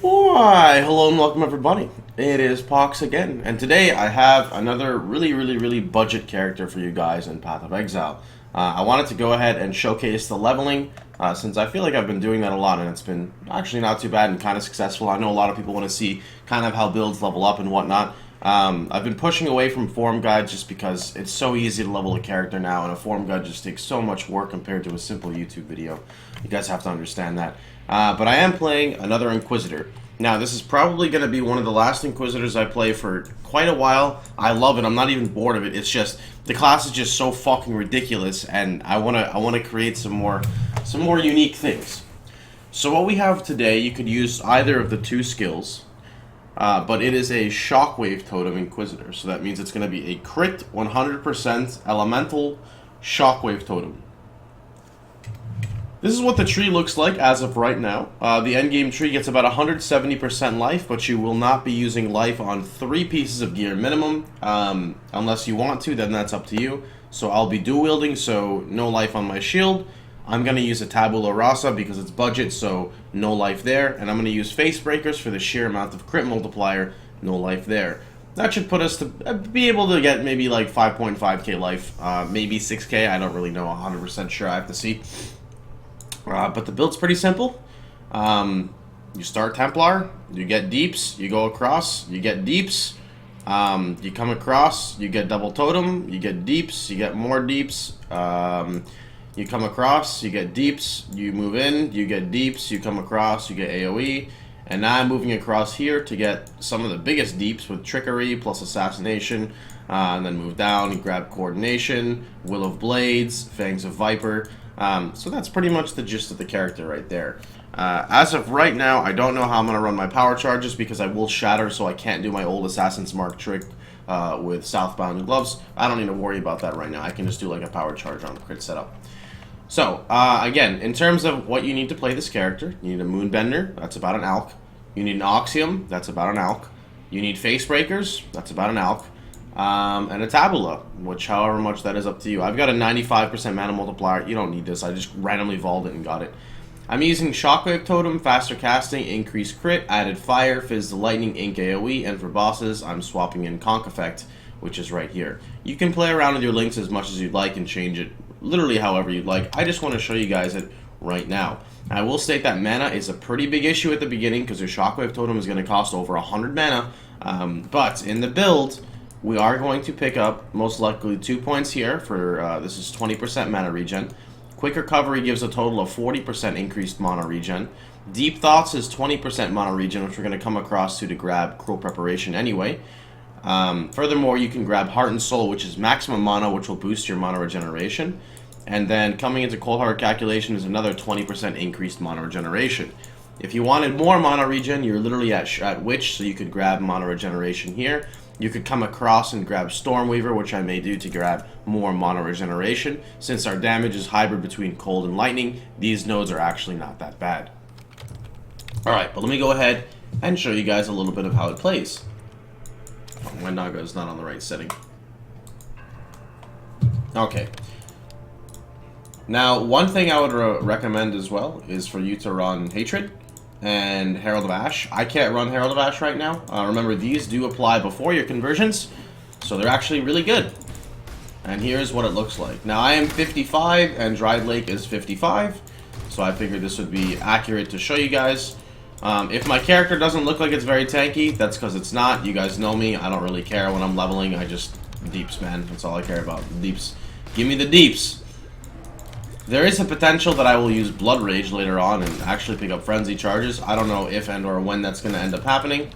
Why, hello and welcome everybody. It is Pohx again, and today I have another really budget character for you guys in Path of Exile. I wanted to go ahead and showcase the leveling, since I feel like I've been doing that a lot, and it's been actually not too bad and kind of successful. I know a lot of people want to see kind of how builds level up and whatnot. I've been pushing away from forum guides just because it's so easy to level a character now, and a forum guide just takes so much work compared to a simple YouTube video. You guys have to understand that. But I am playing another Inquisitor. Now, this is probably going to be one of the last Inquisitors I play for quite a while. I love it. I'm not even bored of it. It's just the class is just so fucking ridiculous, and I wanna create some more unique things. So what we have today, you could use either of the two skills, but it is a ShockWave Totem Inquisitor. So that means it's going to be a crit 100% elemental ShockWave Totem. This is what the tree looks like as of right now. The endgame tree gets about 170% life, but you will not be using life on 3 pieces of gear minimum. Unless you want to, then that's up to you. So I'll be dual wielding, so no life on my shield. I'm going to use a Tabula Rasa because it's budget, so no life there. And I'm going to use Face Breakers for the sheer amount of crit multiplier, no life there. That should put us to be able to get maybe like 5.5k life, maybe 6k. I don't really know, 100% sure, I have to see. But the build's pretty simple. You start Templar, you get deeps, you go across, you get deeps, you come across, you get double totem, you get deeps, you get more deeps, you come across, you get deeps, you move in, you get deeps, you come across, you get AoE, and now I'm moving across here to get some of the biggest deeps with Trickery plus Assassination, and then move down and grab Coordination, Will of Blades, Fangs of Viper. So that's pretty much the gist of the character right there. As of right now, I don't know how I'm going to run my power charges because I will shatter, so I can't do my old Assassin's Mark trick with Southbound gloves. I don't need to worry about that right now. I can just do like a power charge on crit setup. So, again, in terms of what you need to play this character, you need a Moonbender, that's about an Alk. You need an Oxium, that's about an Alk. You need Face Breakers, that's about an Alk. And a Tabula, which however much that is up to you. I've got a 95% mana multiplier. You don't need this. I just randomly vaulted it and got it. I'm using Shockwave Totem, faster casting, increased crit, added fire, fizz the lightning, ink AoE, and for bosses, I'm swapping in Conk Effect, which is right here. You can play around with your links as much as you'd like and change it literally however you'd like. I just want to show you guys it right now. I will state that mana is a pretty big issue at the beginning because your Shockwave Totem is going to cost over 100 mana, but in the build, we are going to pick up, most likely, 2 points here for, this is 20% mana regen. Quick Recovery gives a total of 40% increased mana regen. Deep Thoughts is 20% mana regen, which we're going to come across to grab Cruel Preparation anyway. Furthermore, you can grab Heart and Soul, which is maximum mana, which will boost your mana regeneration. And then coming into Cold Heart Calculation is another 20% increased mana regeneration. If you wanted more mana regen, you're literally at Witch, so you could grab mana regeneration here. You could come across and grab Stormweaver, which I may do to grab more mana regeneration. Since our damage is hybrid between cold and lightning, these nodes are actually not that bad. Alright, but let me go ahead and show you guys a little bit of how it plays. Oh, my Naga is not on the right setting. Okay. Now, one thing I would recommend as well is for you to run Hatred and Herald of Ash. I can't run Herald of Ash right now. Remember, these do apply before your conversions, so they're actually really good. And here's what it looks like. Now, I am 55, and Dried Lake is 55, so I figured this would be accurate to show you guys. If my character doesn't look like it's very tanky, that's because it's not. You guys know me. I don't really care when I'm leveling. I just... deeps, man. That's all I care about. Deeps. Give me the deeps. There is a potential that I will use Blood Rage later on and actually pick up Frenzy Charges. I don't know if and or when that's going to end up happening.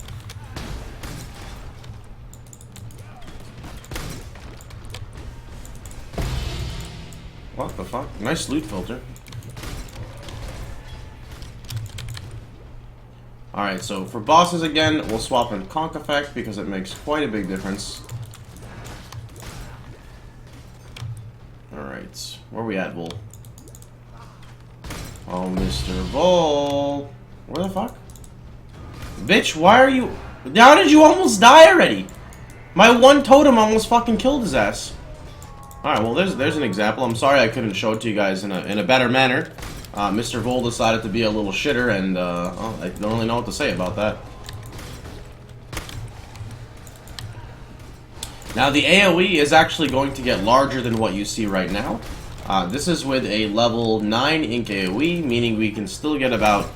What the fuck? Nice loot filter. Alright, so for bosses again, we'll swap in Conk Effect because it makes quite a big difference. Alright, where are we at, Bull? Oh, Mr. Bull. Where the fuck? Bitch, why are you... How did you almost die already? My one totem almost fucking killed his ass. Alright, well, there's an example. I'm sorry I couldn't show it to you guys in a better manner. Mr. Vol decided to be a little shitter, and well, I don't really know what to say about that. Now the AoE is actually going to get larger than what you see right now. This is with a level 9 Ink AoE, meaning we can still get about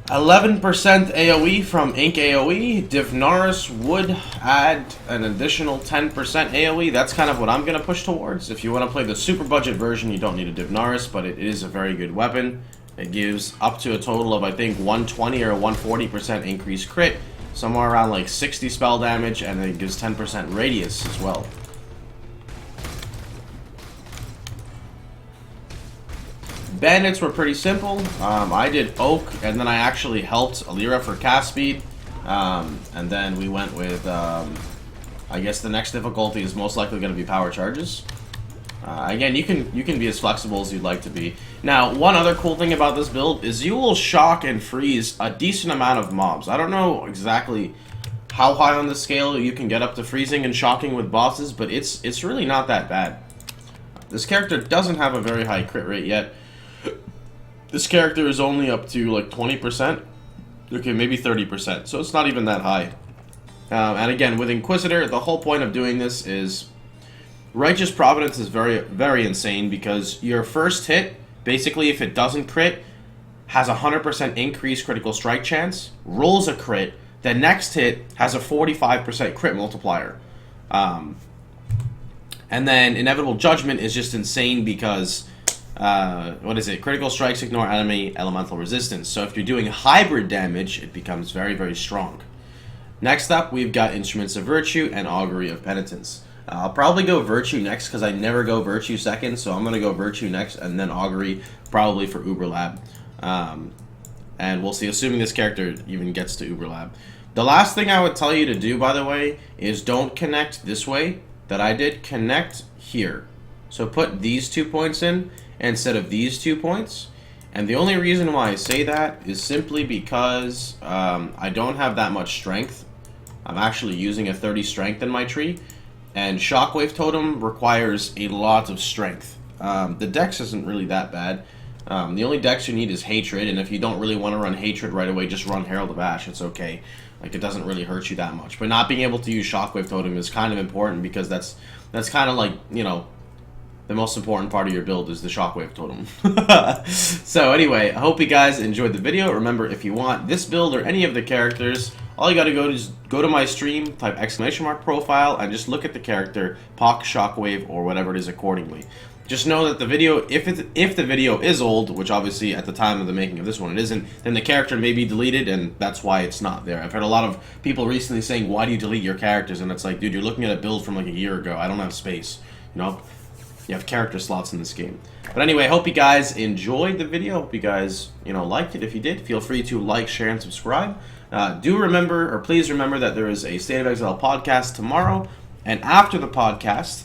11% AoE from Ink AoE. Divnaris would add an additional 10% AoE. That's kind of what I'm going to push towards. If you want to play the super budget version, you don't need a Divnaris, but it is a very good weapon. It gives up to a total of, I think, 120 or 140% increased crit. Somewhere around like 60 spell damage, and it gives 10% radius as well. Bandits were pretty simple. I did Oak, and then I actually helped Alira for cast speed. And then we went with, I guess the next difficulty is most likely going to be power charges. Again, you can be as flexible as you'd like to be. Now, one other cool thing about this build is you will shock and freeze a decent amount of mobs. I don't know exactly how high on the scale you can get up to freezing and shocking with bosses, but it's really not that bad. This character doesn't have a very high crit rate yet. This character is only up to like 20%. Okay, maybe 30%, so it's not even that high. And again, with Inquisitor, the whole point of doing this is Righteous Providence is very insane, because your first hit, basically if it doesn't crit, has a 100% increased critical strike chance, rolls a crit, the next hit has a 45% crit multiplier. And then Inevitable Judgment is just insane because, what is it? Critical strikes ignore enemy elemental resistance. So if you're doing hybrid damage, it becomes very strong. Next up, we've got Instruments of Virtue and Augury of Penitence. I'll probably go Virtue next because I never go Virtue second, so I'm going to go Virtue next and then Augury probably for Uberlab. And we'll see, assuming this character even gets to Uberlab. The last thing I would tell you to do, by the way, is don't connect this way that I did. Connect here. So put these 2 points in instead of these 2 points. And the only reason why I say that is simply because I don't have that much strength. I'm actually using a 30 strength in my tree. And ShockWave Totem requires a lot of strength. The dex isn't really that bad. The only dex you need is Hatred, and if you don't really want to run Hatred right away, just run Herald of Ash. It's okay. Like, it doesn't really hurt you that much. But not being able to use ShockWave Totem is kind of important, because that's kind of like, you know, the most important part of your build is the ShockWave Totem. So anyway, I hope you guys enjoyed the video. Remember, if you want this build or any of the characters, all you gotta go is go to my stream, type !profile, and just look at the character, Pohx, ShockWave, or whatever it is accordingly. Just know that the video, if the video is old, which obviously at the time of the making of this one it isn't, then the character may be deleted, and that's why it's not there. I've heard a lot of people recently saying, why do you delete your characters? And it's like, dude, you're looking at a build from like a year ago. I don't have space, you know? You have character slots in this game. But anyway, I hope you guys enjoyed the video. Hope you guys, you know, liked it. If you did, feel free to like, share, and subscribe. Do remember, or please remember, that there is a State of Exile podcast tomorrow. And after the podcast,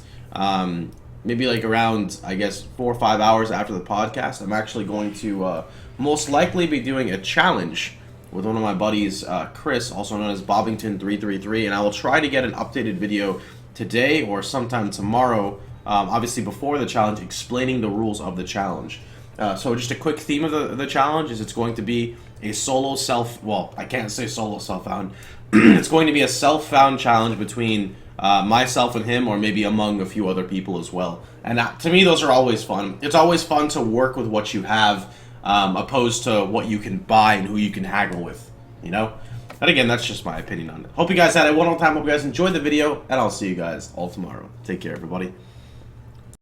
maybe like around, I guess, 4 or 5 hours after the podcast, I'm actually going to most likely be doing a challenge with one of my buddies, Chris, also known as Bobbington333. And I will try to get an updated video today or sometime tomorrow, obviously before the challenge, explaining the rules of the challenge. So just a quick theme of the challenge is it's going to be a solo well, I can't say solo self-found. It's going to be a self-found challenge between myself and him, or maybe among a few other people as well. And to me, those are always fun. It's always fun to work with what you have, opposed to what you can buy and who you can haggle with, you know? And again, that's just my opinion on it. Hope you guys had a wonderful time. Hope you guys enjoyed the video, and I'll see you guys all tomorrow. Take care, everybody.